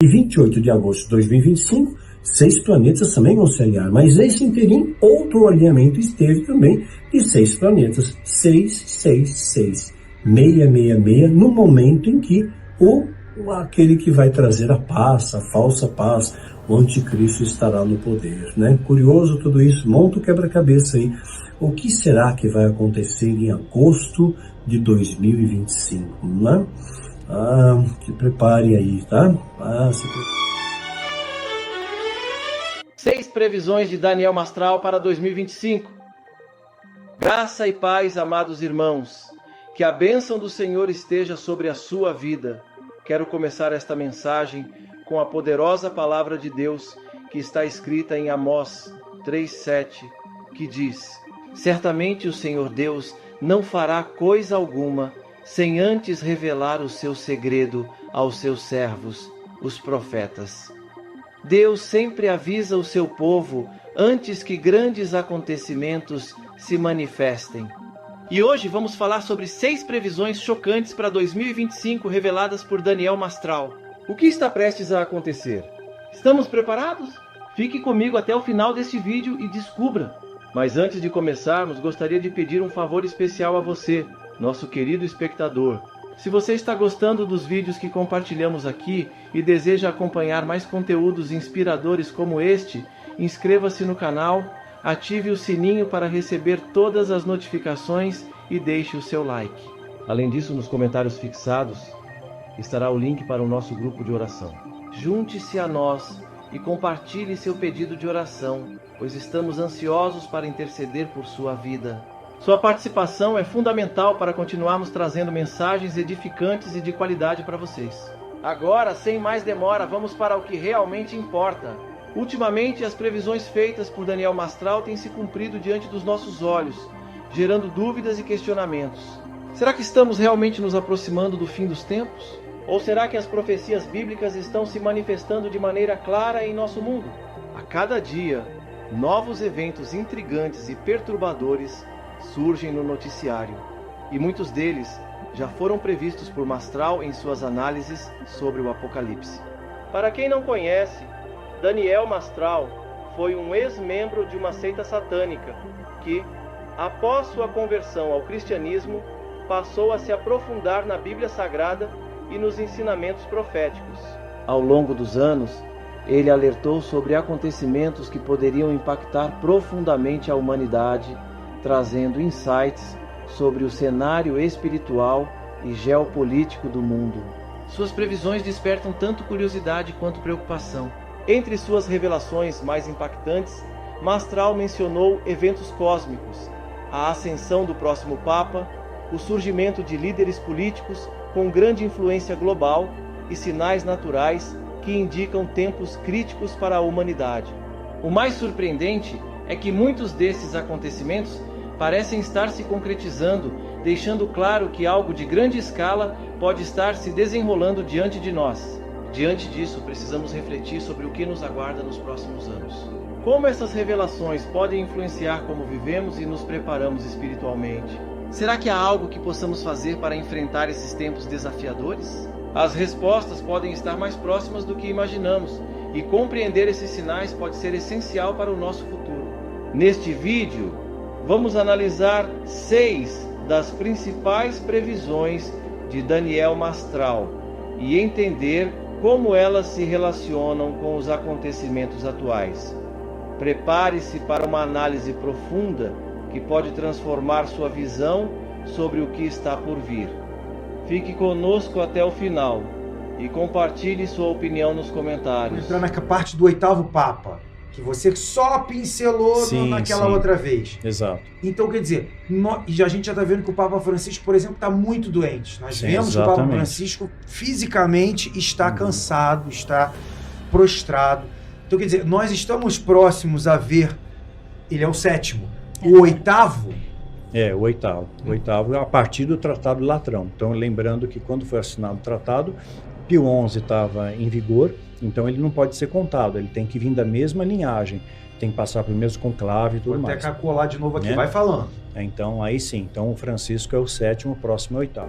E 28 de agosto de 2025, 6 planetas também vão se alinhar, mas esse interim, outro alinhamento esteve também de 6 planetas, 666, 666, no momento em que aquele que vai trazer a paz, a falsa paz, o anticristo estará no poder, né? Curioso tudo isso, monta o quebra-cabeça aí. O que será que vai acontecer em agosto de 2025, né? Se prepare aí, tá? 6 previsões de Daniel Mastral para 2025. Graça e paz, amados irmãos. Que a bênção do Senhor esteja sobre a sua vida. Quero começar esta mensagem com a poderosa palavra de Deus que está escrita em Amós 3:7, que diz: Certamente o Senhor Deus não fará coisa alguma sem antes revelar o seu segredo aos seus servos, os profetas. Deus sempre avisa o seu povo antes que grandes acontecimentos se manifestem. E hoje vamos falar sobre 6 previsões chocantes para 2025 reveladas por Daniel Mastral. O que está prestes a acontecer? Estamos preparados? Fique comigo até o final deste vídeo e descubra. Mas antes de começarmos, gostaria de pedir um favor especial a você, nosso querido espectador. Se você está gostando dos vídeos que compartilhamos aqui e deseja acompanhar mais conteúdos inspiradores como este, inscreva-se no canal, ative o sininho para receber todas as notificações e deixe o seu like. Além disso, nos comentários fixados estará o link para o nosso grupo de oração. Junte-se a nós e compartilhe seu pedido de oração, pois estamos ansiosos para interceder por sua vida. Sua participação é fundamental para continuarmos trazendo mensagens edificantes e de qualidade para vocês. Agora, sem mais demora, vamos para o que realmente importa. Ultimamente, as previsões feitas por Daniel Mastral têm se cumprido diante dos nossos olhos, gerando dúvidas e questionamentos. Será que estamos realmente nos aproximando do fim dos tempos? Ou será que as profecias bíblicas estão se manifestando de maneira clara em nosso mundo? A cada dia, novos eventos intrigantes e perturbadores surgem no noticiário, e muitos deles já foram previstos por Mastral em suas análises sobre o Apocalipse. Para quem não conhece, Daniel Mastral foi um ex-membro de uma seita satânica que, após sua conversão ao cristianismo, passou a se aprofundar na Bíblia Sagrada e nos ensinamentos proféticos. Ao longo dos anos, ele alertou sobre acontecimentos que poderiam impactar profundamente a humanidade, trazendo insights sobre o cenário espiritual e geopolítico do mundo. Suas previsões despertam tanto curiosidade quanto preocupação. Entre suas revelações mais impactantes, Mastral mencionou eventos cósmicos, a ascensão do próximo Papa, o surgimento de líderes políticos com grande influência global e sinais naturais que indicam tempos críticos para a humanidade. O mais surpreendente é que muitos desses acontecimentos parecem estar se concretizando, deixando claro que algo de grande escala pode estar se desenrolando diante de nós. Diante disso, precisamos refletir sobre o que nos aguarda nos próximos anos. Como essas revelações podem influenciar como vivemos e nos preparamos espiritualmente? Será que há algo que possamos fazer para enfrentar esses tempos desafiadores? As respostas podem estar mais próximas do que imaginamos, e compreender esses sinais pode ser essencial para o nosso futuro. Neste vídeo, vamos analisar 6 das principais previsões de Daniel Mastral e entender como elas se relacionam com os acontecimentos atuais. Prepare-se para uma análise profunda que pode transformar sua visão sobre o que está por vir. Fique conosco até o final e compartilhe sua opinião nos comentários. Entrando na parte do 8º Papa, que você só pincelou naquela outra vez. Exato. Então, quer dizer, a gente já está vendo que o Papa Francisco, por exemplo, está muito doente. Nós vemos que o Papa Francisco fisicamente está cansado, está prostrado. Então, quer dizer, nós estamos próximos a ver, ele é o 7º, o 8º. O 8º. O 8º a partir do Tratado de Latrão. Então, lembrando que quando foi assinado o tratado, Pio XI estava em vigor, então ele não pode ser contado, ele tem que vir da mesma linhagem, tem que passar pelo mesmo conclave e tudo mais. Vou até colar de novo aqui, vai falando. Então, aí sim, então o Francisco é o 7º, o próximo é o 8º.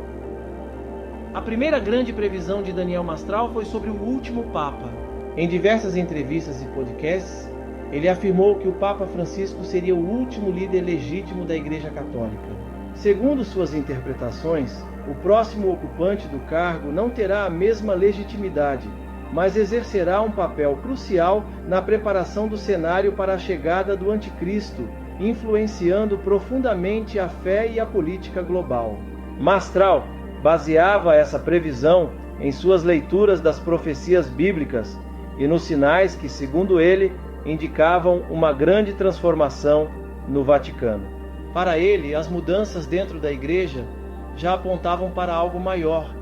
A primeira grande previsão de Daniel Mastral foi sobre o último Papa. Em diversas entrevistas e podcasts, ele afirmou que o Papa Francisco seria o último líder legítimo da Igreja Católica. Segundo suas interpretações, o próximo ocupante do cargo não terá a mesma legitimidade, mas exercerá um papel crucial na preparação do cenário para a chegada do Anticristo, influenciando profundamente a fé e a política global. Mastral baseava essa previsão em suas leituras das profecias bíblicas e nos sinais que, segundo ele, indicavam uma grande transformação no Vaticano. Para ele, as mudanças dentro da Igreja já apontavam para algo maior,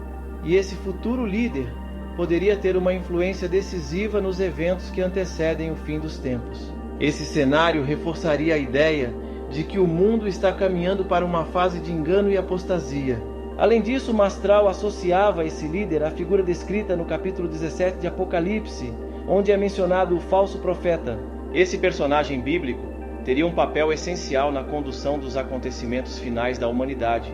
e esse futuro líder poderia ter uma influência decisiva nos eventos que antecedem o fim dos tempos. Esse cenário reforçaria a ideia de que o mundo está caminhando para uma fase de engano e apostasia. Além disso, Mastral associava esse líder à figura descrita no capítulo 17 de Apocalipse, onde é mencionado o falso profeta. Esse personagem bíblico teria um papel essencial na condução dos acontecimentos finais da humanidade,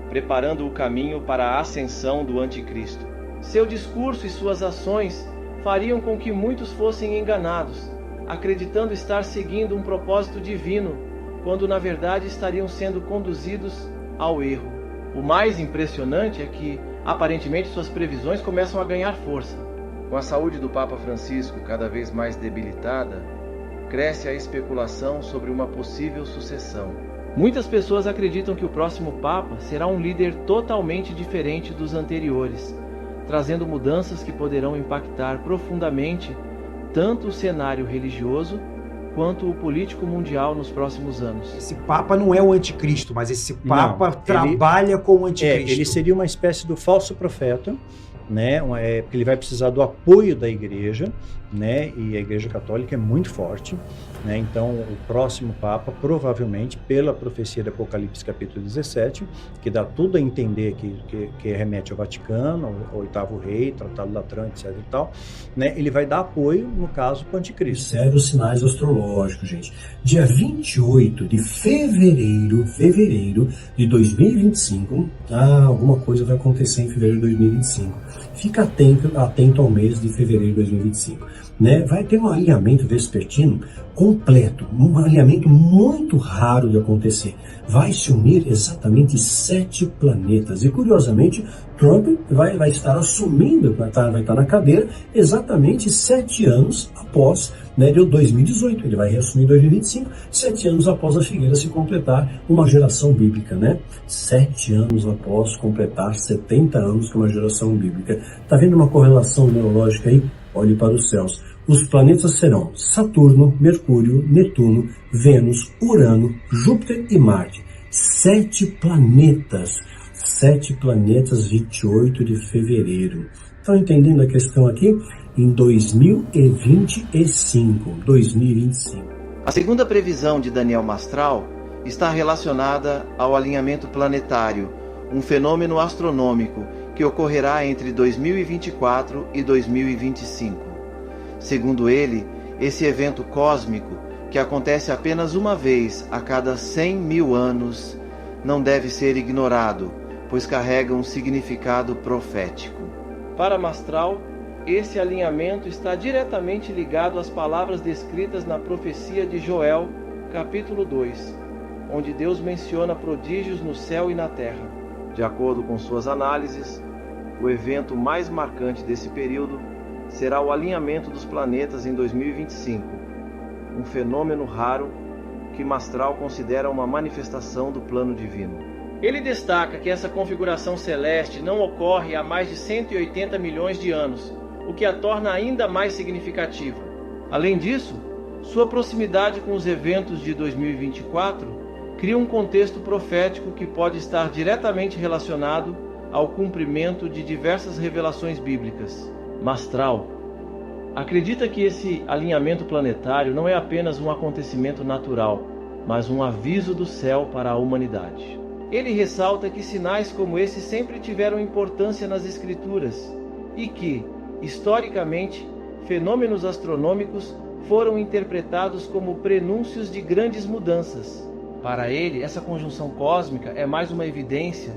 preparando o caminho para a ascensão do Anticristo. Seu discurso e suas ações fariam com que muitos fossem enganados, acreditando estar seguindo um propósito divino, quando na verdade estariam sendo conduzidos ao erro. O mais impressionante é que, aparentemente, suas previsões começam a ganhar força. Com a saúde do Papa Francisco cada vez mais debilitada, cresce a especulação sobre uma possível sucessão. Muitas pessoas acreditam que o próximo Papa será um líder totalmente diferente dos anteriores, trazendo mudanças que poderão impactar profundamente tanto o cenário religioso quanto o político mundial nos próximos anos. Esse Papa não é o anticristo, mas esse Papa trabalha com o anticristo. Ele seria uma espécie do falso profeta, né? Porque ele vai precisar do apoio da Igreja, né? E a Igreja Católica é muito forte, né? Então o próximo Papa, provavelmente, pela profecia de Apocalipse capítulo 17, que dá tudo a entender que remete ao Vaticano, ao oitavo rei, Tratado Latrão, etc e tal, né? Ele vai dar apoio, no caso, para o Anticristo. Observe os sinais astrológicos, gente. Dia 28 de fevereiro de 2025, alguma coisa vai acontecer em fevereiro de 2025. Fica atento ao mês de fevereiro de 2025. Né? Vai ter um alinhamento vespertino completo, um alinhamento muito raro de acontecer. Vai se unir exatamente 7 planetas. E, curiosamente, Trump vai estar assumindo, vai estar na cadeira exatamente 7 anos após, né, de 2018. Ele vai reassumir em 2025, 7 anos após a figueira se completar uma geração bíblica, né? 7 anos após completar 70 anos com uma geração bíblica. Tá vendo uma correlação neurológica aí? Olhe para os céus. Os planetas serão Saturno, Mercúrio, Netuno, Vênus, Urano, Júpiter e Marte. 7 planetas. 7 planetas, 28 de fevereiro. Estão entendendo a questão aqui? Em 2025. A segunda previsão de Daniel Mastral está relacionada ao alinhamento planetário, um fenômeno astronômico que ocorrerá entre 2024 e 2025. Segundo ele, esse evento cósmico, que acontece apenas uma vez a cada 100 mil anos, não deve ser ignorado, pois carrega um significado profético. Para Mastral, esse alinhamento está diretamente ligado às palavras descritas na profecia de Joel, capítulo 2, onde Deus menciona prodígios no céu e na terra. De acordo com suas análises, o evento mais marcante desse período será o alinhamento dos planetas em 2025, um fenômeno raro que Mastral considera uma manifestação do plano divino. Ele destaca que essa configuração celeste não ocorre há mais de 180 milhões de anos, o que a torna ainda mais significativa. Além disso, sua proximidade com os eventos de 2024 cria um contexto profético que pode estar diretamente relacionado ao cumprimento de diversas revelações bíblicas. Mastral acredita que esse alinhamento planetário não é apenas um acontecimento natural, mas um aviso do céu para a humanidade. Ele ressalta que sinais como esse sempre tiveram importância nas Escrituras e que, historicamente, fenômenos astronômicos foram interpretados como prenúncios de grandes mudanças. Para ele, essa conjunção cósmica é mais uma evidência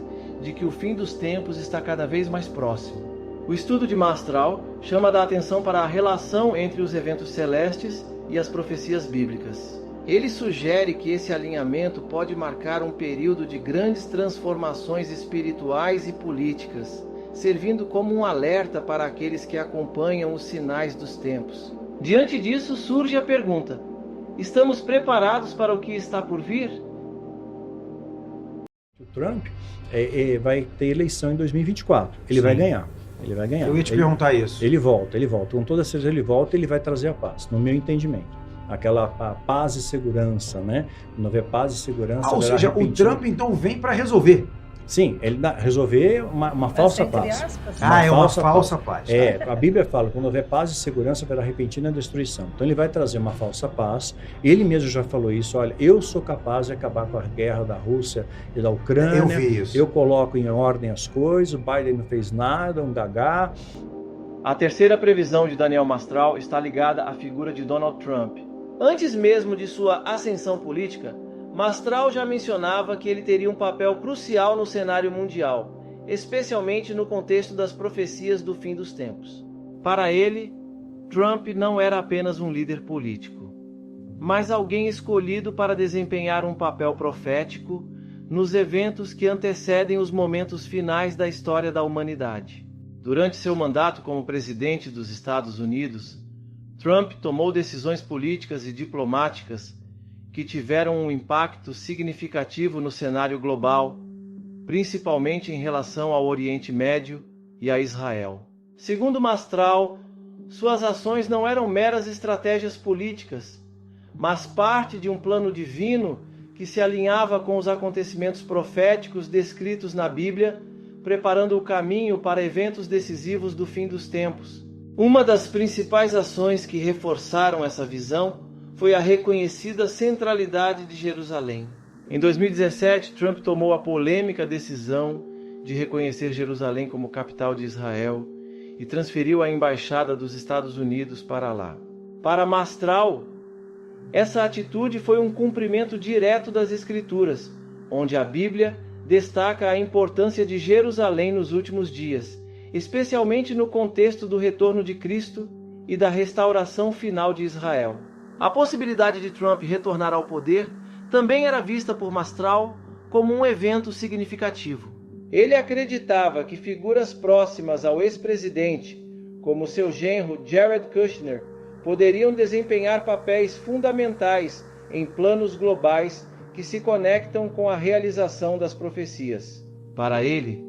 de que o fim dos tempos está cada vez mais próximo. O estudo de Mastral chama a atenção para a relação entre os eventos celestes e as profecias bíblicas. Ele sugere que esse alinhamento pode marcar um período de grandes transformações espirituais e políticas, servindo como um alerta para aqueles que acompanham os sinais dos tempos. Diante disso, surge a pergunta: estamos preparados para o que está por vir? O Trump vai ter eleição em 2024. Ele vai ganhar. Ele vai ganhar. Eu ia te perguntar isso. Ele volta. Com toda certeza ele volta e ele vai trazer a paz, no meu entendimento. Aquela paz e segurança, né? Quando houver paz e segurança... ou seja, o Trump então vem para resolver. Sim, ele resolver uma falsa paz. Aspas, é uma falsa paz. A Bíblia fala, quando houver paz e segurança, haverá repentina destruição. Então ele vai trazer uma falsa paz. Ele mesmo já falou isso, olha, eu sou capaz de acabar com a guerra da Rússia e da Ucrânia. Eu vi isso. Eu coloco em ordem as coisas, o Biden não fez nada, um gagá. A terceira previsão de Daniel Mastral está ligada à figura de Donald Trump. Antes mesmo de sua ascensão política, Mastral já mencionava que ele teria um papel crucial no cenário mundial, especialmente no contexto das profecias do fim dos tempos. Para ele, Trump não era apenas um líder político, mas alguém escolhido para desempenhar um papel profético nos eventos que antecedem os momentos finais da história da humanidade. Durante seu mandato como presidente dos Estados Unidos, Trump tomou decisões políticas e diplomáticas que tiveram um impacto significativo no cenário global, principalmente em relação ao Oriente Médio e a Israel. Segundo Mastral, suas ações não eram meras estratégias políticas, mas parte de um plano divino que se alinhava com os acontecimentos proféticos descritos na Bíblia, preparando o caminho para eventos decisivos do fim dos tempos. Uma das principais ações que reforçaram essa visão foi a reconhecida centralidade de Jerusalém. Em 2017, Trump tomou a polêmica decisão de reconhecer Jerusalém como capital de Israel e transferiu a embaixada dos Estados Unidos para lá. Para Mastral, essa atitude foi um cumprimento direto das Escrituras, onde a Bíblia destaca a importância de Jerusalém nos últimos dias, especialmente no contexto do retorno de Cristo e da restauração final de Israel. A possibilidade de Trump retornar ao poder também era vista por Mastral como um evento significativo. Ele acreditava que figuras próximas ao ex-presidente, como seu genro Jared Kushner, poderiam desempenhar papéis fundamentais em planos globais que se conectam com a realização das profecias. Para ele,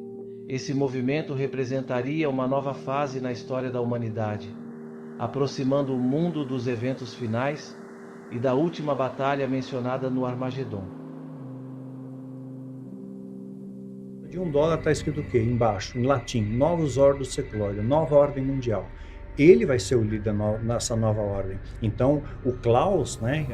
esse movimento representaria uma nova fase na história da humanidade, aproximando o mundo dos eventos finais e da última batalha mencionada no Armagedon. De $1 está escrito o quê? Embaixo, em latim, Novus Ordo Seclorum, nova ordem mundial. Ele vai ser o líder nessa nova ordem. Então, o Klaus, né,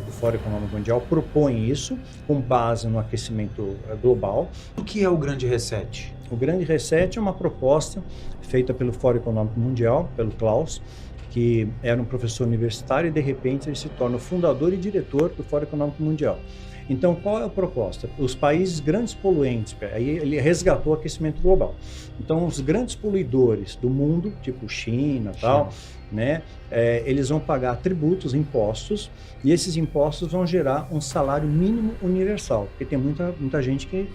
do Fórum Econômico Mundial, propõe isso com base no aquecimento global. O que é o Grande Reset? O Grande Reset é uma proposta feita pelo Fórum Econômico Mundial, pelo Klaus, que era um professor universitário e, de repente, ele se torna o fundador e diretor do Fórum Econômico Mundial. Então, qual é a proposta? Os países grandes poluentes, aí ele resgatou o aquecimento global. Então, os grandes poluidores do mundo, tipo China e tal, né, eles vão pagar tributos, impostos, e esses impostos vão gerar um salário mínimo universal, porque tem muita gente que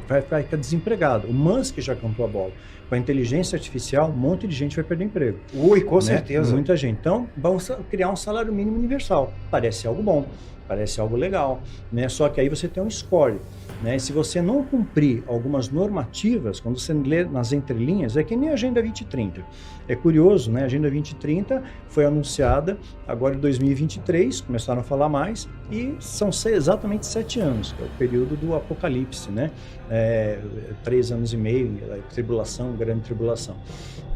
vai ficar desempregada. O Musk já cantou a bola. Com a inteligência artificial, um monte de gente vai perder emprego. Ui, com certeza. Muita gente. Então, vamos criar um salário mínimo universal. Parece algo bom. Parece algo legal, né? Só que aí você tem um score, né? Se você não cumprir algumas normativas, quando você lê nas entrelinhas, é que nem a Agenda 2030. É curioso, né? A Agenda 2030 foi anunciada agora em 2023, começaram a falar mais, e são exatamente 7 anos, que é o período do apocalipse, né? 3 anos e meio, tribulação, grande tribulação.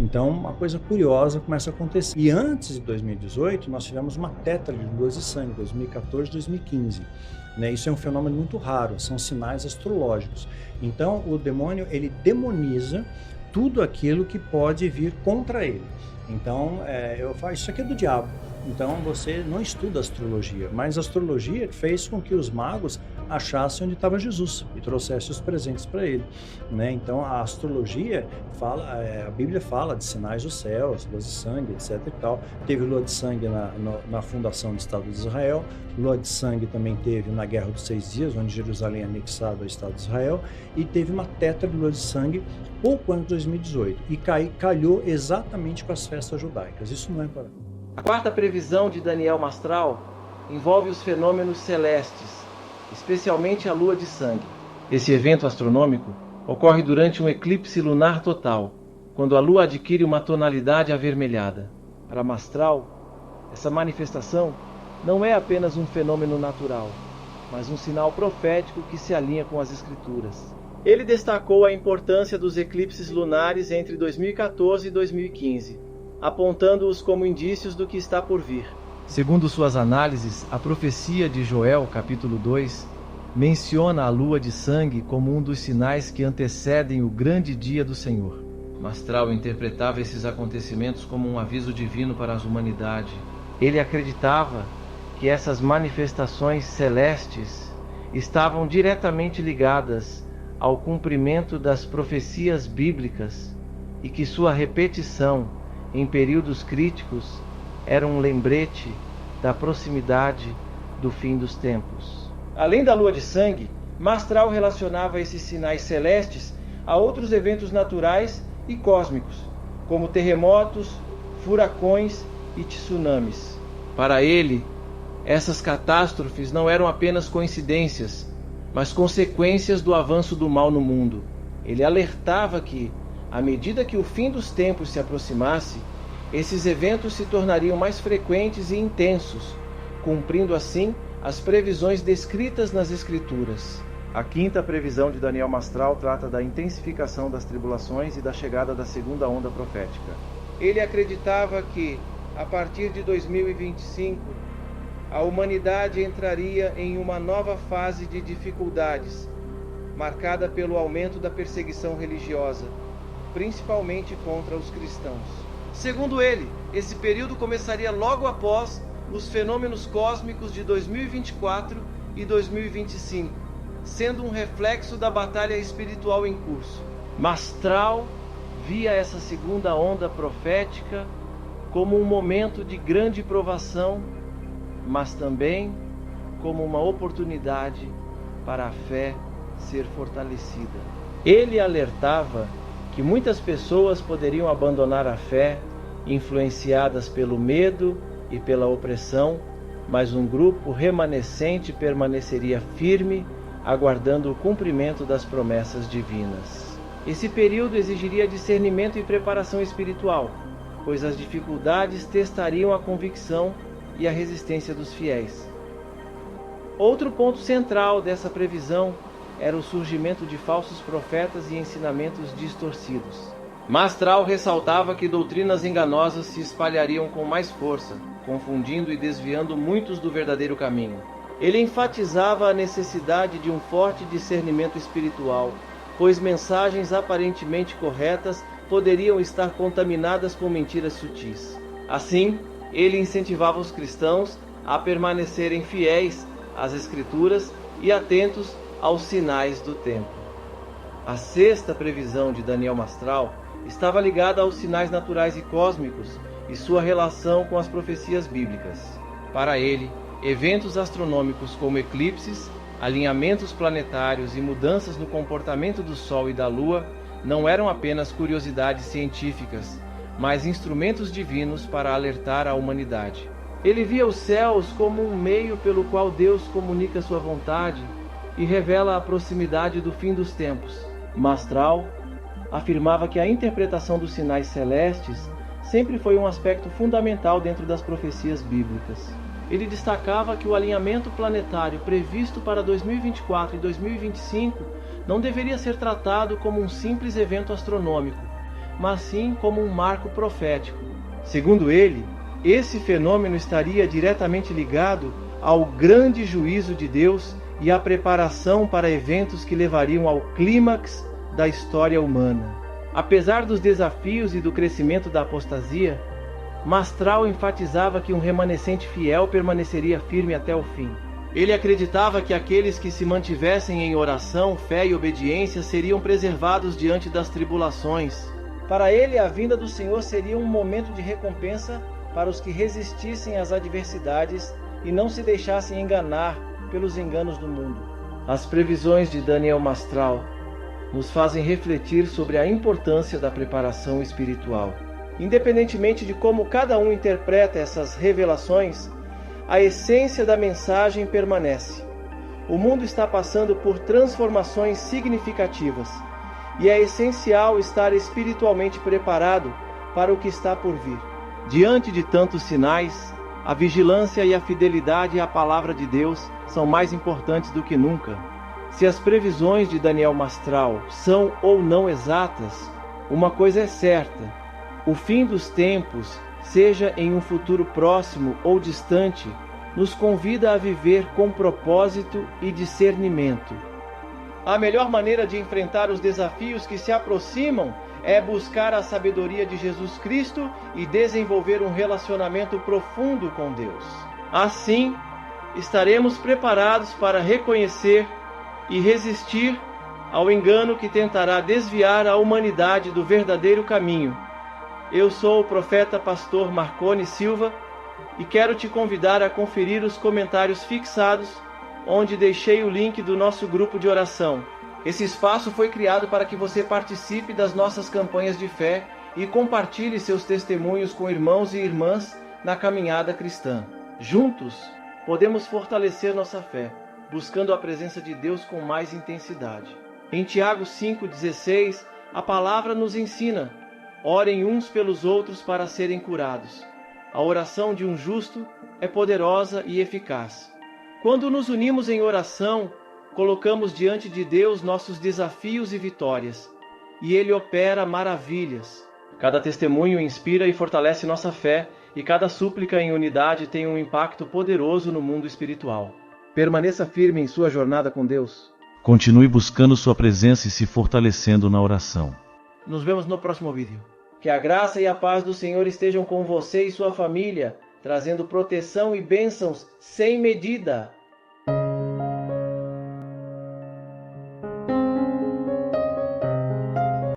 Então, uma coisa curiosa começa a acontecer. E antes de 2018, nós tivemos uma tétrade de luz e sangue, 2014, 2015. Né? Isso é um fenômeno muito raro, são sinais astrológicos. Então, o demônio, ele demoniza tudo aquilo que pode vir contra ele. Então, eu falo, isso aqui é do diabo. Então, você não estuda astrologia, mas a astrologia fez com que os magos achasse onde estava Jesus e trouxesse os presentes para ele, né? Então a astrologia fala, a Bíblia fala de sinais dos céus, luas de sangue, etc e tal. Teve lua de sangue na fundação do Estado de Israel, lua de sangue também teve na Guerra dos 6 Dias, onde Jerusalém é anexada ao Estado de Israel, e teve uma tetra de lua de sangue pouco antes de 2018, e calhou exatamente com as festas judaicas. Isso não é para... A quarta previsão de Daniel Mastral envolve os fenômenos celestes, especialmente a lua de sangue. Esse evento astronômico ocorre durante um eclipse lunar total, quando a lua adquire uma tonalidade avermelhada. Para Mastral, essa manifestação não é apenas um fenômeno natural, mas um sinal profético que se alinha com as Escrituras. Ele destacou a importância dos eclipses lunares entre 2014 e 2015, apontando-os como indícios do que está por vir. Segundo suas análises, a profecia de Joel, capítulo 2, menciona a lua de sangue como um dos sinais que antecedem o grande dia do Senhor. Mastral interpretava esses acontecimentos como um aviso divino para a humanidade. Ele acreditava que essas manifestações celestes estavam diretamente ligadas ao cumprimento das profecias bíblicas e que sua repetição em períodos críticos era um lembrete da proximidade do fim dos tempos. Além da lua de sangue, Mastral relacionava esses sinais celestes a outros eventos naturais e cósmicos, como terremotos, furacões e tsunamis. Para ele, essas catástrofes não eram apenas coincidências, mas consequências do avanço do mal no mundo. Ele alertava que, à medida que o fim dos tempos se aproximasse, esses eventos se tornariam mais frequentes e intensos, cumprindo assim as previsões descritas nas Escrituras. A quinta previsão de Daniel Mastral trata da intensificação das tribulações e da chegada da segunda onda profética. Ele acreditava que, a partir de 2025, a humanidade entraria em uma nova fase de dificuldades, marcada pelo aumento da perseguição religiosa, principalmente contra os cristãos. Segundo ele, esse período começaria logo após os fenômenos cósmicos de 2024 e 2025, sendo um reflexo da batalha espiritual em curso. Mastral via essa segunda onda profética como um momento de grande provação, mas também como uma oportunidade para a fé ser fortalecida. Ele alertava que muitas pessoas poderiam abandonar a fé, influenciadas pelo medo e pela opressão, mas um grupo remanescente permaneceria firme, aguardando o cumprimento das promessas divinas. Esse período exigiria discernimento e preparação espiritual, pois as dificuldades testariam a convicção e a resistência dos fiéis. Outro ponto central dessa previsão era o surgimento de falsos profetas e ensinamentos distorcidos. Mastral ressaltava que doutrinas enganosas se espalhariam com mais força, confundindo e desviando muitos do verdadeiro caminho. Ele enfatizava a necessidade de um forte discernimento espiritual, pois mensagens aparentemente corretas poderiam estar contaminadas com mentiras sutis. Assim, ele incentivava os cristãos a permanecerem fiéis às Escrituras e atentos aos sinais do tempo. A sexta previsão de Daniel Mastral estava ligada aos sinais naturais e cósmicos e sua relação com as profecias bíblicas. Para ele, eventos astronômicos como eclipses, alinhamentos planetários e mudanças no comportamento do Sol e da Lua não eram apenas curiosidades científicas, mas instrumentos divinos para alertar a humanidade. Ele via os céus como um meio pelo qual Deus comunica sua vontade e revela a proximidade do fim dos tempos. Mastral afirmava que a interpretação dos sinais celestes sempre foi um aspecto fundamental dentro das profecias bíblicas. Ele destacava que o alinhamento planetário previsto para 2024 e 2025 não deveria ser tratado como um simples evento astronômico, mas sim como um marco profético. Segundo ele, esse fenômeno estaria diretamente ligado ao grande juízo de Deus e à preparação para eventos que levariam ao clímax da história humana. Apesar dos desafios e do crescimento da apostasia, Mastral enfatizava que um remanescente fiel permaneceria firme até o fim. Ele acreditava que aqueles que se mantivessem em oração, fé e obediência seriam preservados diante das tribulações. Para ele, a vinda do Senhor seria um momento de recompensa para os que resistissem às adversidades e não se deixassem enganar pelos enganos do mundo. As previsões de Daniel Mastral nos fazem refletir sobre a importância da preparação espiritual. Independentemente de como cada um interpreta essas revelações, a essência da mensagem permanece. O mundo está passando por transformações significativas e é essencial estar espiritualmente preparado para o que está por vir. Diante de tantos sinais, a vigilância e a fidelidade à palavra de Deus são mais importantes do que nunca. Se as previsões de Daniel Mastral são ou não exatas, uma coisa é certa: o fim dos tempos, seja em um futuro próximo ou distante, nos convida a viver com propósito e discernimento. A melhor maneira de enfrentar os desafios que se aproximam é buscar a sabedoria de Jesus Cristo e desenvolver um relacionamento profundo com Deus. Assim, estaremos preparados para reconhecer e resistir ao engano que tentará desviar a humanidade do verdadeiro caminho. Eu sou o profeta pastor Marcone Silva e quero te convidar a conferir os comentários fixados, onde deixei o link do nosso grupo de oração. Esse espaço foi criado para que você participe das nossas campanhas de fé e compartilhe seus testemunhos com irmãos e irmãs na caminhada cristã. Juntos, podemos fortalecer nossa fé, buscando a presença de Deus com mais intensidade. Em Tiago 5,16, a palavra nos ensina: orem uns pelos outros para serem curados. A oração de um justo é poderosa e eficaz. Quando nos unimos em oração, colocamos diante de Deus nossos desafios e vitórias, e Ele opera maravilhas. Cada testemunho inspira e fortalece nossa fé, e cada súplica em unidade tem um impacto poderoso no mundo espiritual. Permaneça firme em sua jornada com Deus. Continue buscando sua presença e se fortalecendo na oração. Nos vemos no próximo vídeo. Que a graça e a paz do Senhor estejam com você e sua família, trazendo proteção e bênçãos sem medida.